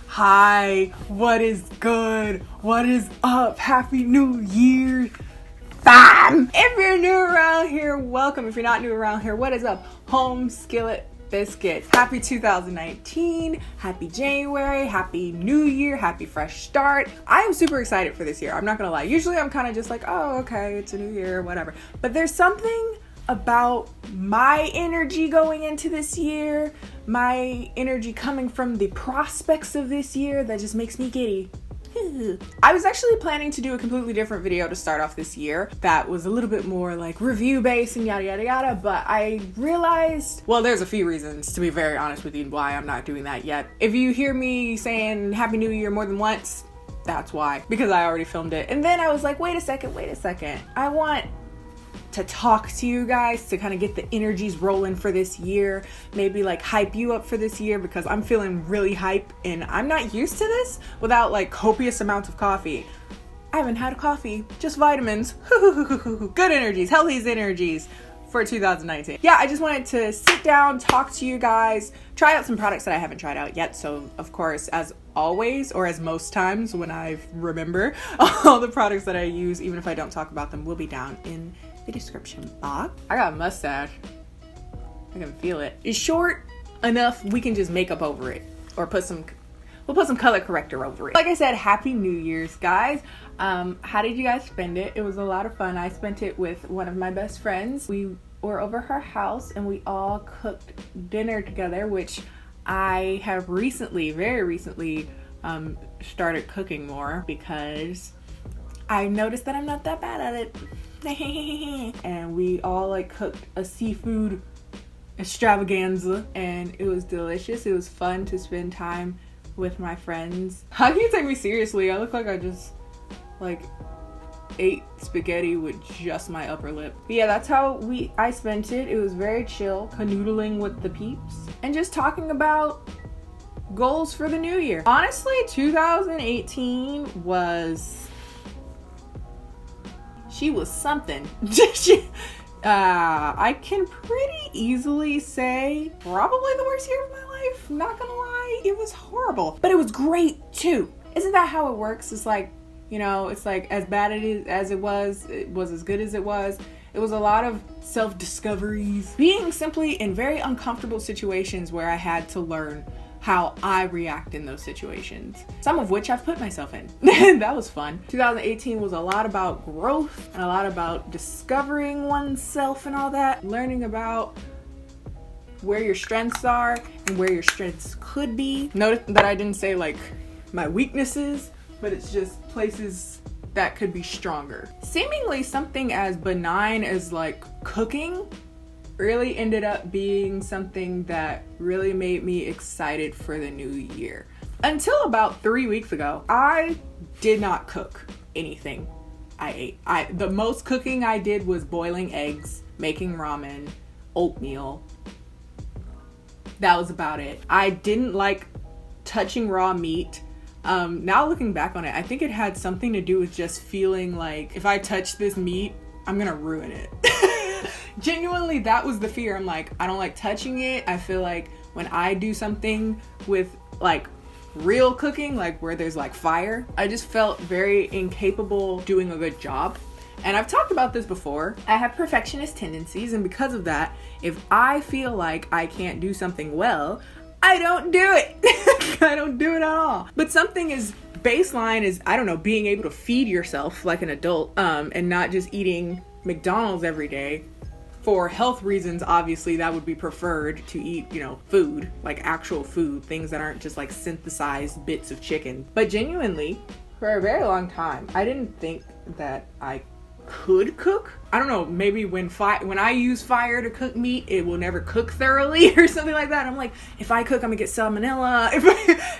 Hi, what is good? What is up? Happy New Year, fam! If you're new around here, welcome. If you're not new around here, what is up? Home Skillet Biscuit. Happy 2019, happy January, happy New Year, happy fresh start. I am super excited for this year. I'm not gonna lie. Usually I'm kind of just like, oh, okay, it's a new year, whatever. But there's something about my energy going into this year, my energy coming from the prospects of this year that just makes me giddy. I was actually planning to do a completely different video to start off this year that was a little bit more like review based and yada yada yada, but I realized, well, there's a few reasons, to be very honest with you, why I'm not doing that yet. If you hear me saying Happy New Year more than once, that's why, because I already filmed it. And then I was like, wait a second, I want to talk to you guys to kind of get the energies rolling for this year, maybe like hype you up for this year, because I'm feeling really hype and I'm not used to this without like copious amounts of coffee. I haven't had coffee, just vitamins. Good energies, healthy energies for 2019. Yeah, I just wanted to sit down, talk to you guys, try out some products that I haven't tried out yet. So of course, as always, or as most times when I remember, all the products that I use, even if I don't talk about them, will be down in the description box. I got a mustache. I can feel it. It's short enough we can just make up over it, or we'll put some color corrector over it. Like I said, Happy New Year's, guys. How did you guys spend it? It was a lot of fun. I spent it with one of my best friends. We were over her house and we all cooked dinner together, which I have very recently started cooking more because I noticed that I'm not that bad at it. And we all like cooked a seafood extravaganza and it was delicious. It was fun to spend time with my friends. How can you take me seriously? I look like I just like ate spaghetti with just my upper lip. But yeah, that's how I spent it. It was very chill, canoodling with the peeps and just talking about goals for the new year. Honestly, 2018 was something. I can pretty easily say probably the worst year of my life. Not gonna lie, it was horrible, but it was great too. Isn't that how it works? It's like, you know, it's like as bad as it was as good as it was. It was a lot of self-discoveries, being simply in very uncomfortable situations where I had to learn how I react in those situations, some of which I've put myself in. That was fun. 2018 was a lot about growth and a lot about discovering oneself and all that, learning about where your strengths are and where your strengths could be. Notice that I didn't say like my weaknesses, but it's just places that could be stronger. Seemingly something as benign as like cooking really ended up being something that really made me excited for the new year. Until about 3 weeks ago, I did not cook anything I ate. The most cooking I did was boiling eggs, making ramen, oatmeal. That was about it. I didn't like touching raw meat. Now looking back on it, I think it had something to do with just feeling like if I touch this meat, I'm gonna ruin it. Genuinely, that was the fear. I'm like, I don't like touching it. I feel like when I do something with like real cooking, like where there's like fire, I just felt very incapable doing a good job. And I've talked about this before. I have perfectionist tendencies, and because of that, if I feel like I can't do something well, I don't do it. I don't do it at all. But something is baseline is, I don't know, being able to feed yourself like an adult, and not just eating McDonald's every day. For health reasons, obviously, that would be preferred to eat, you know, food, like actual food, things that aren't just like synthesized bits of chicken. But genuinely, for a very long time, I didn't think that I could cook. I don't know, maybe when I use fire to cook meat, it will never cook thoroughly or something like that. I'm like, if I cook, I'm gonna get salmonella.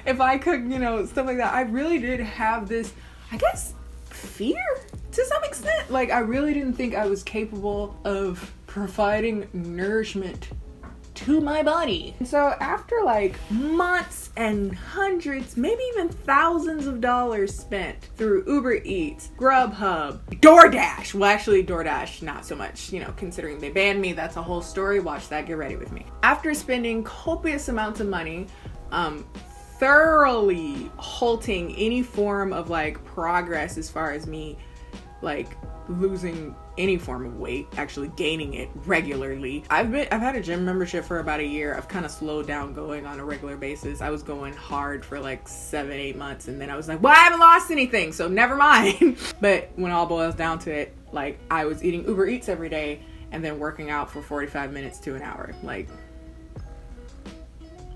If I cook, you know, stuff like that. I really did have this, I guess, fear to some extent. Like, I really didn't think I was capable of providing nourishment to my body. And so after like months and hundreds, maybe even thousands of dollars spent through Uber Eats, Grubhub, DoorDash. Well, actually DoorDash, not so much, you know, considering they banned me. That's a whole story. Watch that, get ready with me. After spending copious amounts of money, thoroughly halting any form of like progress as far as me like losing any form of weight, actually gaining it regularly. I've had a gym membership for about a year. I've kind of slowed down going on a regular basis. I was going hard for like 7-8 months, and then I was like, well, I haven't lost anything, so never mind. But when it all boils down to it, like I was eating Uber Eats every day and then working out for 45 minutes to an hour. Like,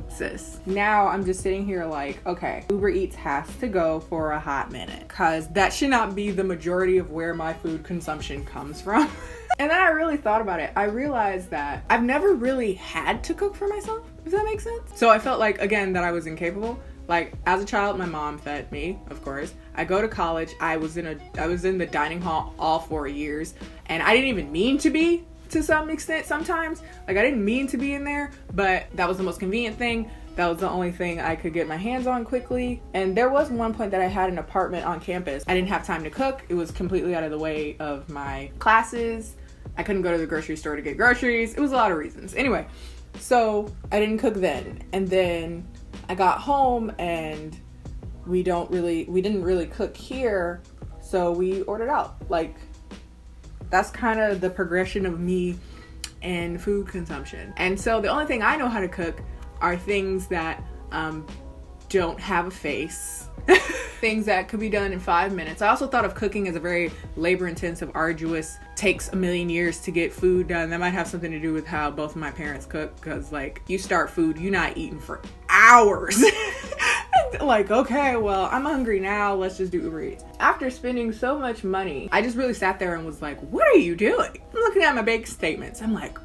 sis. Now I'm just sitting here like, okay, Uber Eats has to go for a hot minute, because that should not be the majority of where my food consumption comes from. And then I really thought about it. I realized that I've never really had to cook for myself, if that makes sense. So I felt like, again, that I was incapable. Like, as a child, my mom fed me, of course. I go to college. I was in the dining hall all 4 years, and I didn't even mean to be, to some extent sometimes. Like, I didn't mean to be in there, but that was the most convenient thing. That was the only thing I could get my hands on quickly. And there was one point that I had an apartment on campus. I didn't have time to cook. It was completely out of the way of my classes. I couldn't go to the grocery store to get groceries. It was a lot of reasons. Anyway, so I didn't cook then. And then I got home and we didn't really cook here. So we ordered out. Like, that's kind of the progression of me and food consumption. And so the only thing I know how to cook are things that don't have a face. Things that could be done in 5 minutes. I also thought of cooking as a very labor-intensive, arduous, takes a million years to get food done. That might have something to do with how both of my parents cook, because like, you start food, you're not eating for hours. Like, okay, well, I'm hungry now, let's just do Uber Eats. After spending so much money, I just really sat there and was like, what are you doing? I'm looking at my bank statements. I'm like,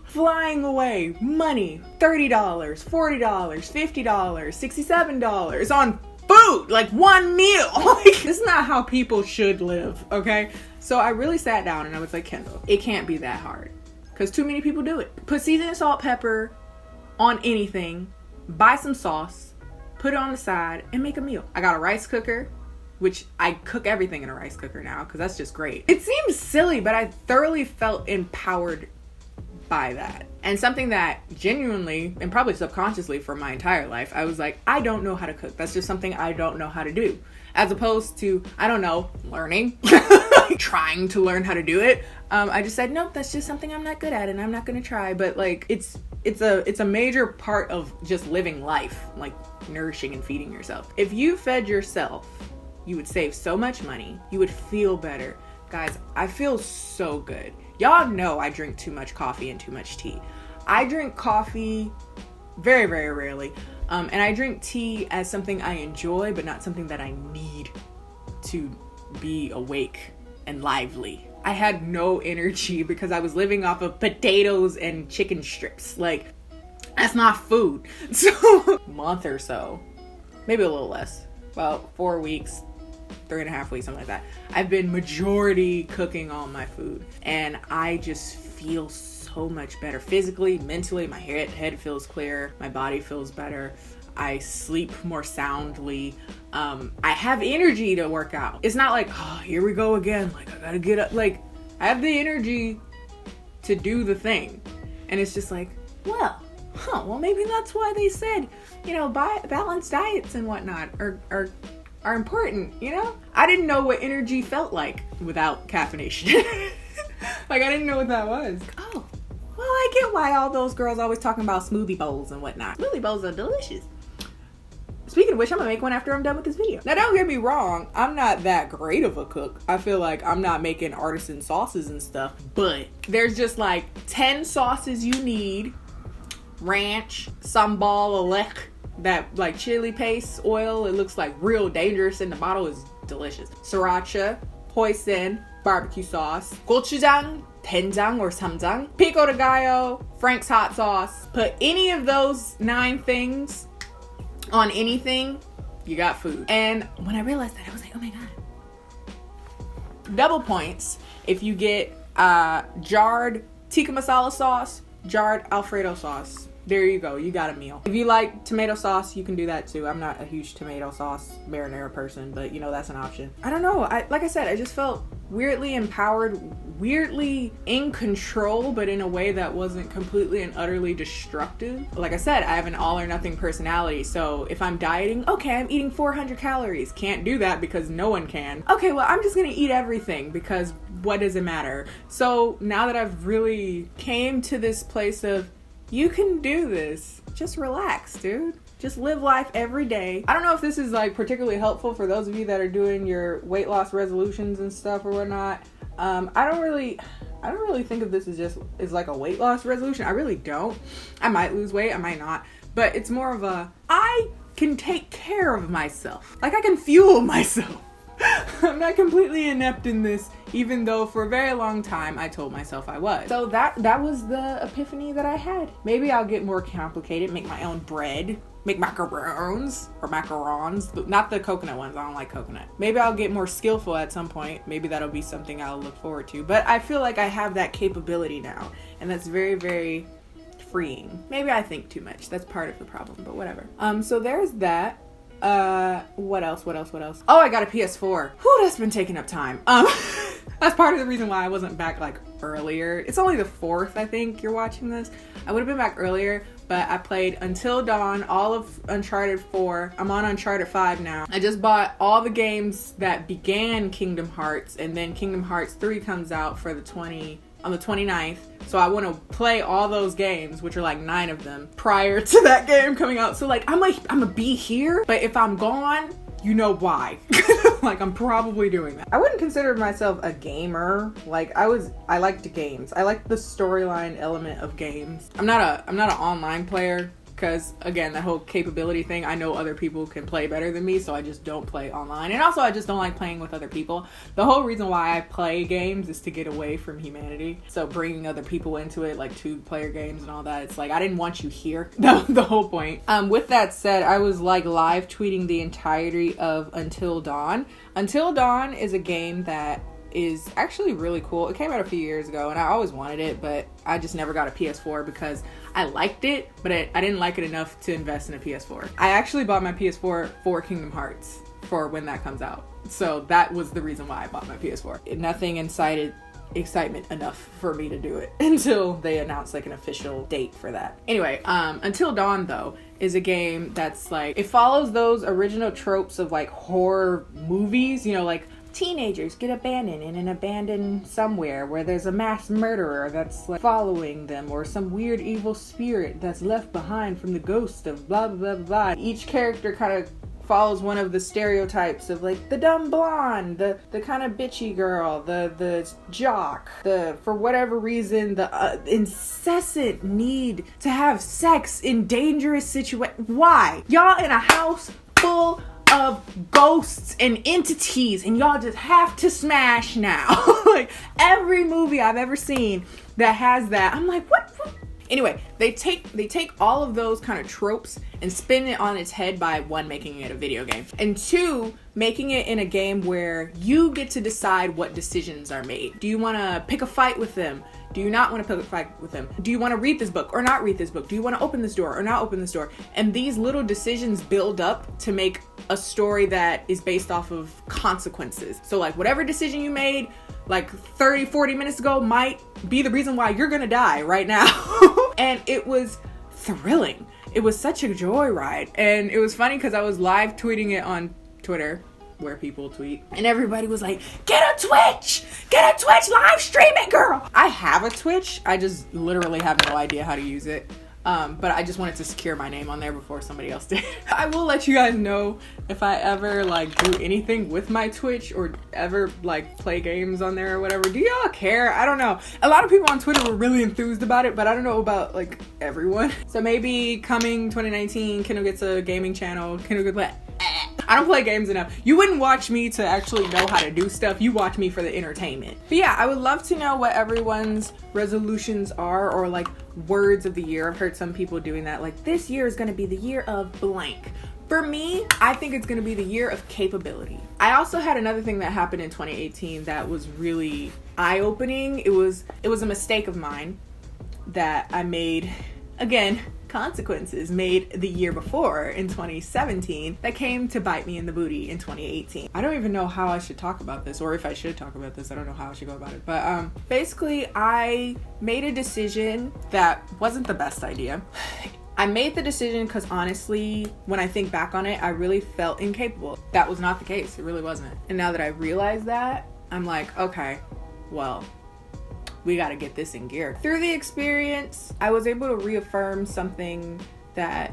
flying away money, $30, $40, $50, $67 on food, like one meal. Like, this is not how people should live, okay? So I really sat down and I was like, Kendall, it can't be that hard, because too many people do it. Put seasoning, salt, pepper on anything, buy some sauce, put it on the side, and make a meal. I got a rice cooker, which I cook everything in a rice cooker now, because that's just great. It seems silly, but I thoroughly felt empowered by that. And something that genuinely, and probably subconsciously for my entire life, I was like, I don't know how to cook. That's just something I don't know how to do. As opposed to, I don't know, learning, trying to learn how to do it. I just said, nope, that's just something I'm not good at and I'm not gonna try. But like, it's a major part of just living life, like nourishing and feeding yourself. If you fed yourself, you would save so much money. You would feel better. Guys, I feel so good. Y'all know I drink too much coffee and too much tea. I drink coffee very, very rarely. And I drink tea as something I enjoy, but not something that I need to be awake and lively. I had no energy because I was living off of potatoes and chicken strips. Like, that's not food. So, month or so, maybe a little less, about 4 weeks, 3.5 weeks, something like that. I've been majority cooking all my food, and I just feel so much better physically, mentally. My head feels clear, my body feels better. I sleep more soundly. I have energy to work out. It's not like, oh, here we go again. Like, I gotta get up. Like, I have the energy to do the thing. And it's just like, well, maybe that's why they said, you know, balanced diets and whatnot are important, you know? I didn't know what energy felt like without caffeination. Like, I didn't know what that was. Oh, well, I get why all those girls always talking about smoothie bowls and whatnot. Smoothie bowls are delicious. Speaking of which, I'm gonna make one after I'm done with this video. Now, don't get me wrong, I'm not that great of a cook. I feel like I'm not making artisan sauces and stuff, but there's just like 10 sauces you need. Ranch, sambal alek, that like chili paste oil. It looks like real dangerous in the bottle, is delicious. Sriracha, hoisin, barbecue sauce, gochujang, doenjang or samjang, pico de gallo, Frank's hot sauce. Put any of those 9 things on anything, you got food. And when I realized that, I was like, oh my god. Double points if you get jarred tikka masala sauce jarred Alfredo sauce. There you go, you got a meal. If you like tomato sauce, you can do that too. I'm not a huge tomato sauce marinara person, but you know, that's an option. I don't know, like I said, I just felt weirdly empowered, weirdly in control, but in a way that wasn't completely and utterly destructive. Like I said, I have an all or nothing personality, so if I'm dieting, okay, I'm eating 400 calories. Can't do that because no one can. Okay, well, I'm just gonna eat everything because what does it matter? So now that I've really came to this place of, you can do this. Just relax, dude. Just live life every day. I don't know if this is like particularly helpful for those of you that are doing your weight loss resolutions and stuff or whatnot. I don't really think of this as like a weight loss resolution. I really don't. I might lose weight, I might not. But it's more of a, I can take care of myself. Like I can fuel myself. I'm not completely inept in this, even though for a very long time I told myself I was. So that was the epiphany that I had. Maybe I'll get more complicated, make my own bread, make macarons, but not the coconut ones. I don't like coconut. Maybe I'll get more skillful at some point. Maybe that'll be something I'll look forward to. But I feel like I have that capability now, and that's very, very freeing. Maybe I think too much. That's part of the problem, but whatever. So there's that. What else? Oh, I got a PS4. Whew, that's been taking up time. That's part of the reason why I wasn't back like earlier. It's only the 4th, I think you're watching this. I would have been back earlier, but I played Until Dawn, all of Uncharted 4. I'm on Uncharted 5 now. I just bought all the games that began Kingdom Hearts, and then Kingdom Hearts 3 comes out for on the 29th. So I want to play all those games, which are like 9 of them, prior to that game coming out. So like, I'm gonna be here, but if I'm gone, you know why. Like, I'm probably doing that. I wouldn't consider myself a gamer. Like, I liked games. I like the storyline element of games. I'm not an online player. Because again, that whole capability thing, I know other people can play better than me, so I just don't play online. And also I just don't like playing with other people. The whole reason why I play games is to get away from humanity. So bringing other people into it, like 2-player games and all that, it's like, I didn't want you here. The whole point. With that said, I was like live tweeting the entirety of Until Dawn. Until Dawn is a game that is actually really cool. It came out a few years ago and I always wanted it, but I just never got a PS4 because I liked it, but I didn't like it enough to invest in a PS4. I actually bought my PS4 for Kingdom Hearts for when that comes out. So that was the reason why I bought my PS4. Nothing incited excitement enough for me to do it until they announced like an official date for that. Anyway, Until Dawn though is a game that's like, it follows those original tropes of like horror movies, you know, like teenagers get abandoned in an abandoned somewhere where there's a mass murderer that's like following them, or some weird evil spirit that's left behind from the ghost of blah blah blah. Each character kind of follows one of the stereotypes of like the dumb blonde, the kind of bitchy girl, the jock, for whatever reason the incessant need to have sex in dangerous situations. Why? Y'all in a house full of ghosts and entities and y'all just have to smash now. Like every movie I've ever seen that has that, I'm like, what? Anyway, they take all of those kind of tropes and spin it on its head by 1, making it a video game, and 2, making it in a game where you get to decide what decisions are made. Do you want to pick a fight with them? Do you not want to pick a fight with them? Do you want to read this book or not read this book? Do you want to open this door or not open this door? And these little decisions build up to make a story that is based off of consequences. So like whatever decision you made like 30-40 minutes ago might be the reason why you're gonna die right now. And it was thrilling. It was such a joyride. And it was funny because I was live tweeting it on Twitter, where people tweet, and everybody was like, get a Twitch, live stream it, girl. I have a Twitch, I just literally have no idea how to use it. But I just wanted to secure my name on there before somebody else did. I will let you guys know if I ever like do anything with my Twitch or ever like play games on there or whatever. Do y'all care? I don't know. A lot of people on Twitter were really enthused about it, but I don't know about like everyone. So maybe coming 2019, Kendall gets a gaming channel. Kendall gets like, I don't play games enough. You wouldn't watch me to actually know how to do stuff. You watch me for the entertainment. But yeah, I would love to know what everyone's resolutions are, or like words of the year. I've heard some people doing that. Like, this year is going to be the year of blank. For me, I think it's going to be the year of capability. I also had another thing that happened in 2018 that was really eye-opening. It was a mistake of mine. that I made, again, consequences made the year before in 2017 that came to bite me in the booty in 2018. I don't even know how I should talk about this, or if I should talk about this. I don't know how I should go about it. But basically, I made a decision that wasn't the best idea. I made the decision because honestly, when I think back on it, I really felt incapable. That was not the case. It really wasn't. And now that I realize that, I'm like, okay, well, we got to get this in gear. Through the experience, I was able to reaffirm something that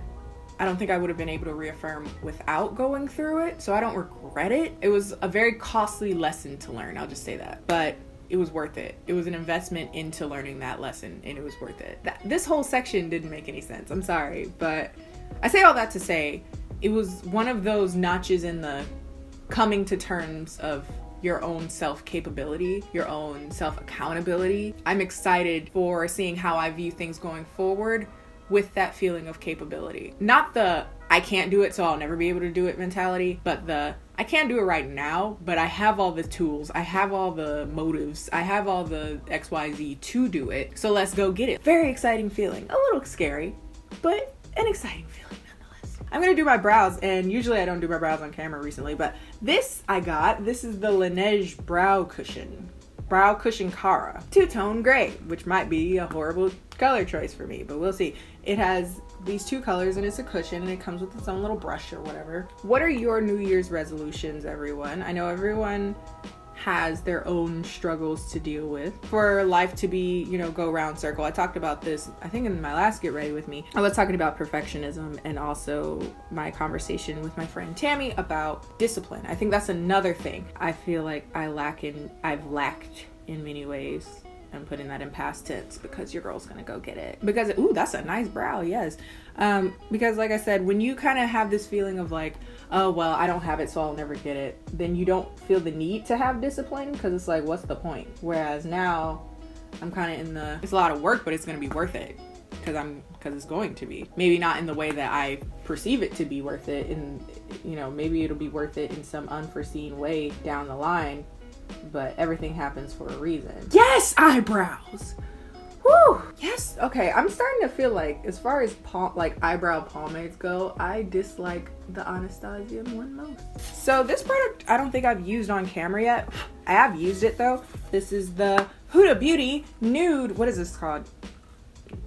I don't think I would have been able to reaffirm without going through it. So I don't regret it. It was a very costly lesson to learn. I'll just say that. But it was worth it. It was an investment into learning that lesson, and it was worth it. This whole section didn't make any sense. I'm sorry. But I say all that to say it was one of those notches in the coming to terms of your own self-capability, your own self-accountability. I'm excited for seeing how I view things going forward with that feeling of capability. Not the I can't do it so I'll never be able to do it mentality, but the I can't do it right now, but I have all the tools, I have all the motives, I have all the XYZ to do it, so let's go get it. Very exciting feeling. A little scary, but an exciting feeling. I'm gonna do my brows, and usually I don't do my brows on camera recently, but this is the Laneige Brow Cushion Cara. Two-tone gray, which might be a horrible color choice for me, but we'll see. It has these two colors, and it's a cushion, and it comes with its own little brush or whatever. What are your New Year's resolutions, everyone? I know everyone has their own struggles to deal with for life to be, go round circle. I talked about this, I think in my last Get Ready With Me. I was talking about perfectionism and also my conversation with my friend Tammy about discipline. I think that's another thing I feel like I've lacked in many ways. I'm putting that in past tense because your girl's gonna go get it. Because, ooh, that's a nice brow, yes. Because like I said, when you kind of have this feeling of like, oh, well, I don't have it, so I'll never get it, then you don't feel the need to have discipline because it's like, what's the point? Whereas now, I'm kind of it's a lot of work, but it's gonna be worth it because it's going to be. Maybe not in the way that I perceive it to be worth it, and maybe it'll be worth it in some unforeseen way down the line. But everything happens for a reason. Yes, eyebrows. Woo. Yes. Okay. I'm starting to feel like, as far as eyebrow pomades go, I dislike the Anastasia one most. So this product, I don't think I've used on camera yet. I have used it though. This is the Huda Beauty Nude. What is this called?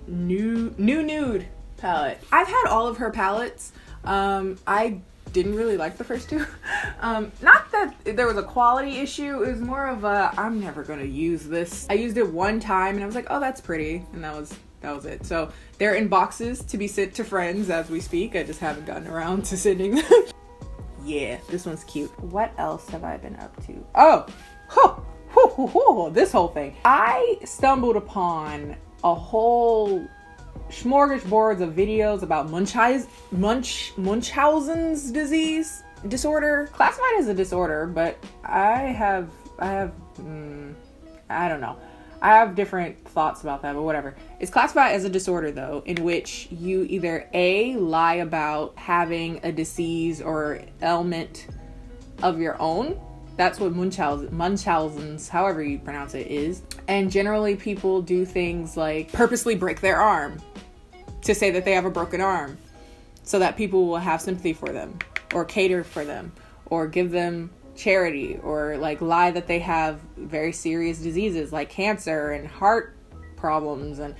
Nude palette. I've had all of her palettes. I didn't really like the first two. Not that there was a quality issue, it was more of a, I'm never gonna use this. I used it one time and I was like, oh, that's pretty, and that was it. So they're in boxes to be sent to friends as we speak. I just haven't gotten around to sending them. Yeah, this one's cute. What else have I been up to? This whole thing. I stumbled upon a whole smorgasbord of videos about Munchausen's disorder, classified as a disorder, but I don't know. I have different thoughts about that, but whatever. It's classified as a disorder though, in which you either A, lie about having a disease or ailment of your own. That's what Munchausen's, however you pronounce it, is. And generally people do things like purposely break their arm to say that they have a broken arm so that people will have sympathy for them or cater for them or give them charity, or like lie that they have very serious diseases like cancer and heart problems and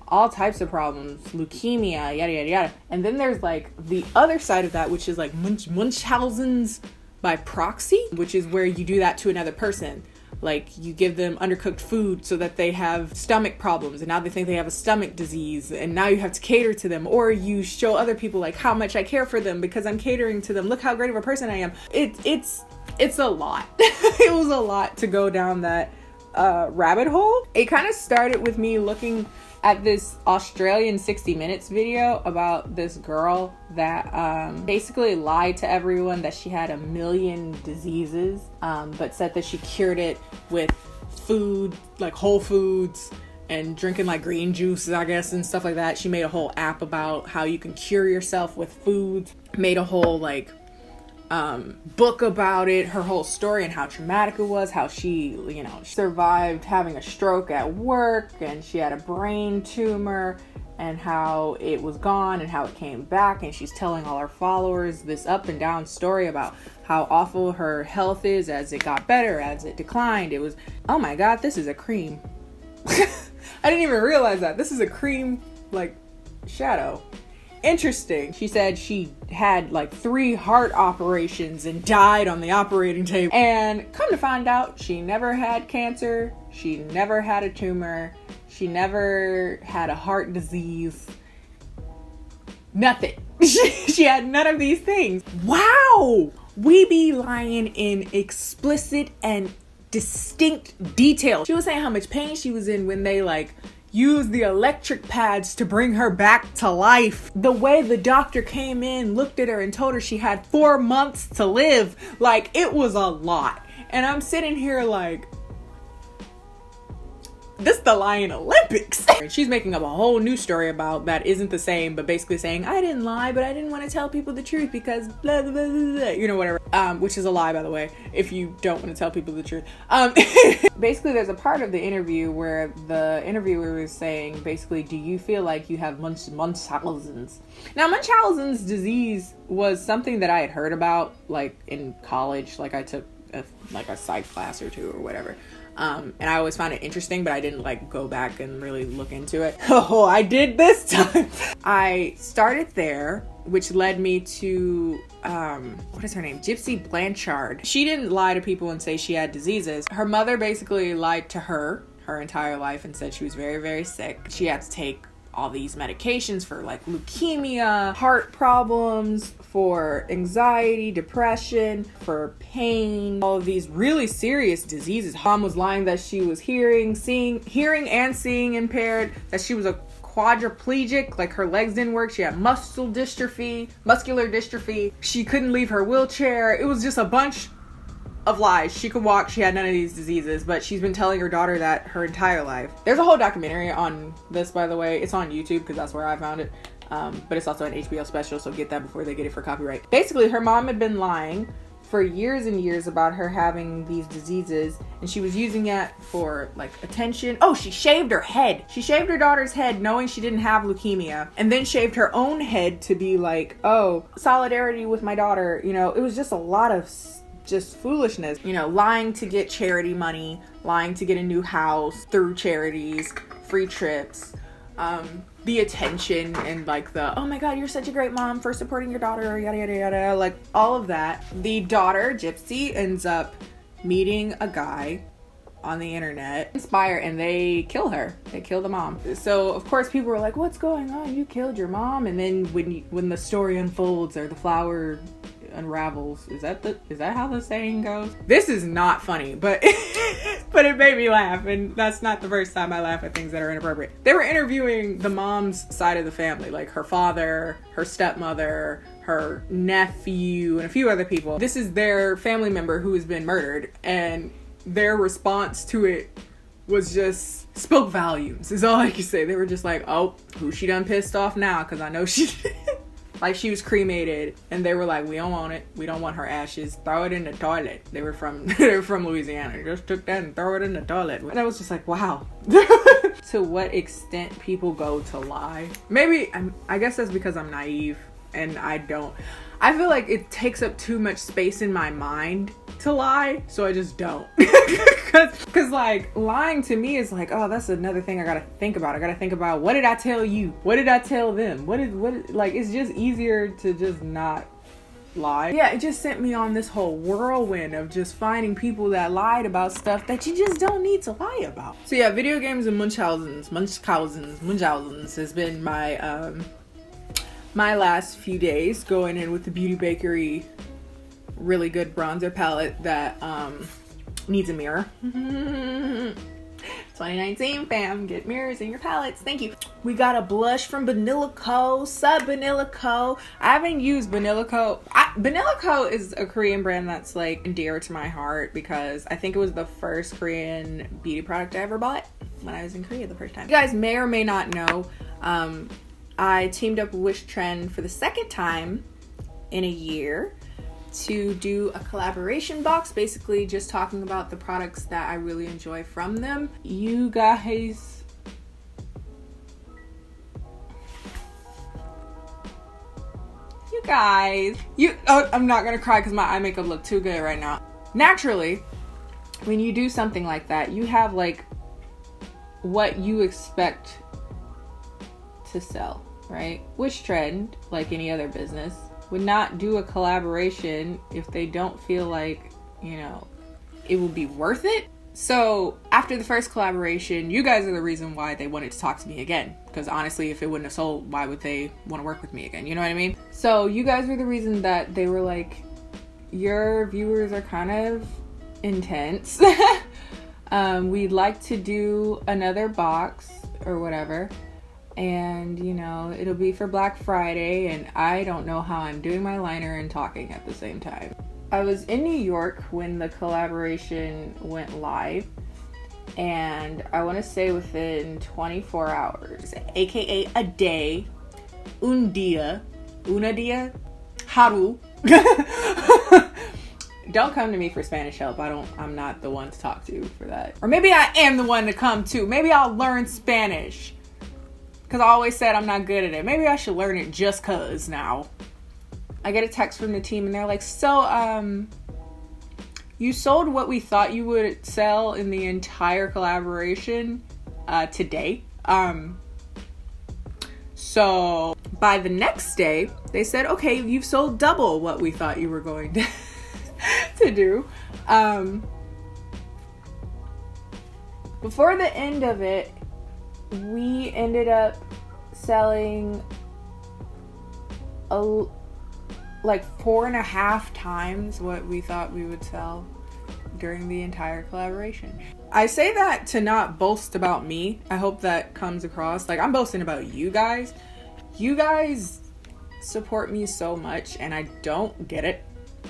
all types of problems, leukemia, yada, yada, yada. And then there's like the other side of that, which is like Munchausen's by proxy, which is where you do that to another person. Like you give them undercooked food so that they have stomach problems and now they think they have a stomach disease and now you have to cater to them, or you show other people like how much I care for them because I'm catering to them. Look how great of a person I am. It's a lot. It was a lot to go down that rabbit hole. It kind of started with me looking at this Australian 60 Minutes video about this girl that basically lied to everyone that she had 1 million diseases, but said that she cured it with food, like whole foods, and drinking like green juices, I guess, and stuff like that. She made a whole app about how you can cure yourself with food. Made a whole like book about it, her whole story and how traumatic it was, how she, you know, survived having a stroke at work, and she had a brain tumor, and how it was gone and how it came back. And she's telling all her followers this up and down story about how awful her health is as it got better, as it declined. It was, oh my God, this is a cream. I didn't even realize that. This is a cream, like, shadow. Interesting. She said she had like 3 heart operations and died on the operating table. And come to find out, she never had cancer. She never had a tumor. She never had a heart disease. Nothing. She had none of these things. Wow. We be lying in explicit and distinct detail. She was saying how much pain she was in when they like used the electric pads to bring her back to life. The way the doctor came in, looked at her and told her she had 4 months to live. Like, it was a lot. And I'm sitting here like, this is the lying Olympics. She's making up a whole new story about that isn't the same, but basically saying, I didn't lie, but I didn't want to tell people the truth because blah, blah, blah, blah, you know, whatever. Which is a lie, by the way, if you don't want to tell people the truth. Basically, there's a part of the interview where the interviewer was saying, basically, do you feel like you have Munchausen's? Now, Munchausen's disease was something that I had heard about, like, in college. Like, I took a psych class or 2 or whatever. And I always found it interesting, but I didn't like go back and really look into it. Oh, I did this time. I started there, which led me to, what is her name? Gypsy Blanchard. She didn't lie to people and say she had diseases. Her mother basically lied to her entire life and said she was very, very sick. She had to take all these medications for like leukemia, heart problems, for anxiety, depression, for pain, all of these really serious diseases. Mom was lying that she was hearing and seeing impaired, that she was a quadriplegic, like her legs didn't work. She had muscular dystrophy. She couldn't leave her wheelchair. It was just a bunch of lies. She could walk. She had none of these diseases, but she's been telling her daughter that her entire life. There's a whole documentary on this, by the way. It's on YouTube because that's where I found it. But it's also an HBO special, so get that before they get it for copyright. Basically, her mom had been lying for years and years about her having these diseases, and she was using it for like attention. Oh, she shaved her head. She shaved her daughter's head knowing she didn't have leukemia, and then shaved her own head to be like, oh, solidarity with my daughter. You know, it was just a lot of just foolishness, you know, lying to get charity money, lying to get a new house through charities, free trips, the attention and like the, oh my God, you're such a great mom for supporting your daughter, yada, yada, yada, like all of that. The daughter, Gypsy, ends up meeting a guy on the internet, inspire, and they kill her. They kill the mom. So of course people were like, what's going on? You killed your mom. And then when the story unfolds or the flower unravels, is that how the saying goes? This is not funny, but but it made me laugh, and that's not the first time I laugh at things that are inappropriate. They were interviewing the mom's side of the family, like her father, her stepmother, her nephew, and a few other people. This is their family member who has been murdered, and their response to it was just spoke volumes, is all I can say. They were just like, oh, who she done pissed off now? Because I know she like she was cremated, and they were like, we don't want it. We don't want her ashes. Throw it in the toilet. They were from Louisiana. Just took that and throw it in the toilet. And I was just like, wow. To what extent people go to lie. Maybe, I guess that's because I'm naive and I feel like it takes up too much space in my mind to lie, so I just don't. Cause like lying to me is like, oh, that's another thing I gotta think about. I gotta think about, what did I tell you? What did I tell them? What like, it's just easier to just not lie. Yeah, it just sent me on this whole whirlwind of just finding people that lied about stuff that you just don't need to lie about. So yeah, video games and Munchausen's has been my my last few days, going in with the Beauty Bakery really good bronzer palette that needs a mirror. 2019 fam, get mirrors in your palettes. Thank you. We got a blush from Vanilla Co. Sub Vanilla Co. I haven't used Vanilla Co. Vanilla Co. is a Korean brand that's like dear to my heart because I think it was the first Korean beauty product I ever bought when I was in Korea the first time. You guys may or may not know, I teamed up with Wish Trend for the second time in a year to do a collaboration box, basically just talking about the products that I really enjoy from them. You guys, I'm not gonna cry because my eye makeup look too good right now. Naturally, when you do something like that, you have like what you expect to sell, right? Which Trend, like any other business, would not do a collaboration if they don't feel like, you know, it will be worth it. So after the first collaboration, you guys are the reason why they wanted to talk to me again. Because honestly, if it wouldn't have sold, why would they want to work with me again? You know what I mean? So you guys were the reason that they were like, your viewers are kind of intense. We'd like to do another box or whatever. And, you know, it'll be for Black Friday. And I don't know how I'm doing my liner and talking at the same time. I was in New York when the collaboration went live, and I want to say within 24 hours, aka a day, un dia, una dia, haru. Don't come to me for Spanish help. I'm not the one to talk to for that. Or maybe I am the one to come to. Maybe I'll learn Spanish, because I always said I'm not good at it. Maybe I should learn it just cause now. I get a text from the team and they're like, so, you sold what we thought you would sell in the entire collaboration, today. So by the next day, they said, okay, you've sold double what we thought you were going to do. Before the end of it, we ended up selling like 4.5 times what we thought we would sell during the entire collaboration. I say that to not boast about me. I hope that comes across. Like, I'm boasting about you guys. You guys support me so much, and I don't get it.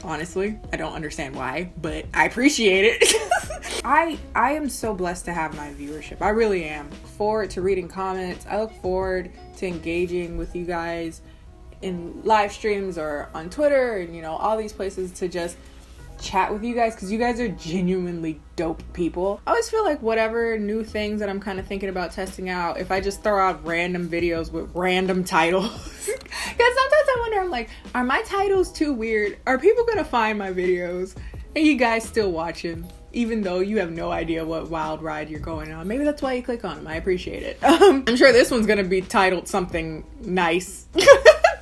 Honestly, I don't understand why, but I appreciate it. I am so blessed to have my viewership. I really am. Look forward to reading comments. I look forward to engaging with you guys in live streams or on Twitter and, you know, all these places to just chat with you guys, because you guys are genuinely dope people. I always feel like whatever new things that I'm kind of thinking about testing out, if I just throw out random videos with random titles, because sometimes I wonder, I'm like, are my titles too weird? Are people gonna find my videos and you guys still watching, even though you have no idea what wild ride you're going on? Maybe that's why you click on them. I appreciate it. I'm sure this one's gonna be titled something nice.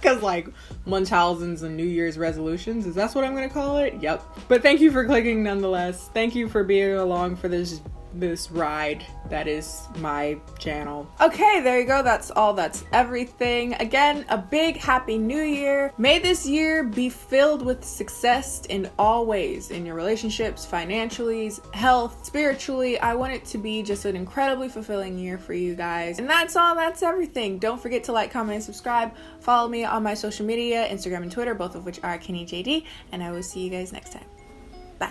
Because like Munchausen'S and New Year's resolutions, is that what I'm gonna call it? Yep. But thank you for clicking nonetheless. Thank you for being along for this ride that is my channel. Okay, there you go. That's all. That's everything. Again, a big happy new year. May this year be filled with success in all ways, in your relationships, financially, health, spiritually. I want it to be just an incredibly fulfilling year for you guys. And that's all. That's everything. Don't forget to like, comment, and subscribe. Follow me on my social media, Instagram and Twitter, both of which are KennieJD, and I will see you guys next time. Bye.